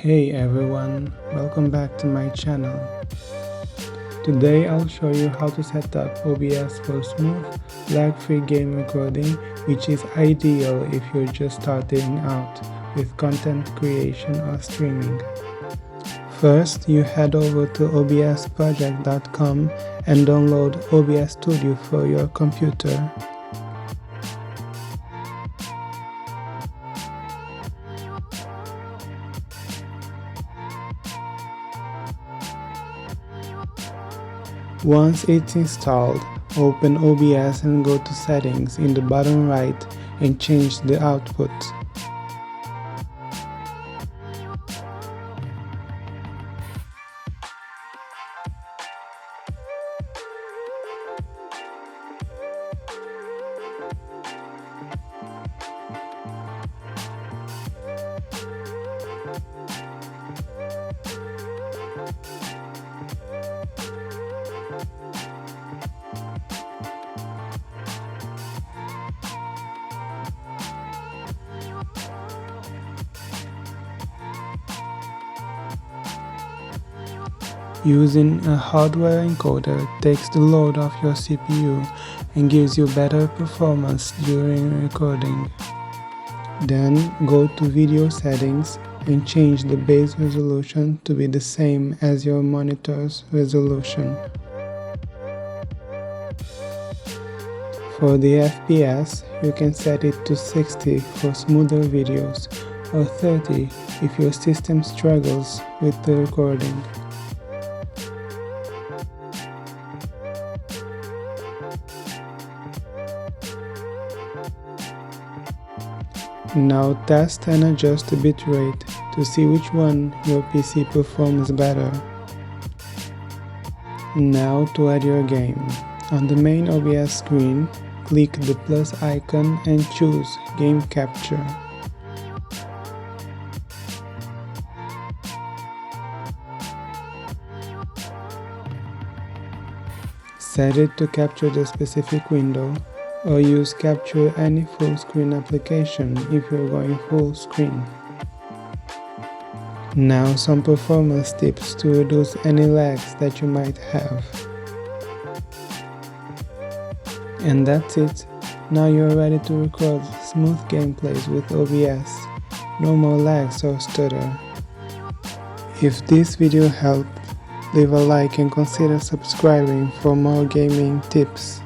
Hey everyone, welcome back to my channel. Today I'll show you how to set up OBS for smooth, lag-free game recording, which is ideal if you're just starting out with content creation or streaming. First, you head over to obsproject.com and download OBS Studio for your computer. Once it's installed, open OBS and go to Settings in the bottom right and change the output. Using a hardware encoder takes the load off your CPU and gives you better performance during recording. Then go to Video Settings and change the base resolution to be the same as your monitor's resolution. For the FPS, you can set it to 60 for smoother videos or 30 if your system struggles with the recording. Now test and adjust the bitrate to see which one your PC performs better. Now to add your game. On the main OBS screen, click the plus icon and choose Game Capture. Set it to capture the specific window, or use Capture Any Full Screen application if you're going full screen. Now some performance tips to reduce any lags that you might have. And that's it. Now you're ready to record smooth gameplays with OBS. No more lags or stutter. If this video helped, leave a like and consider subscribing for more gaming tips.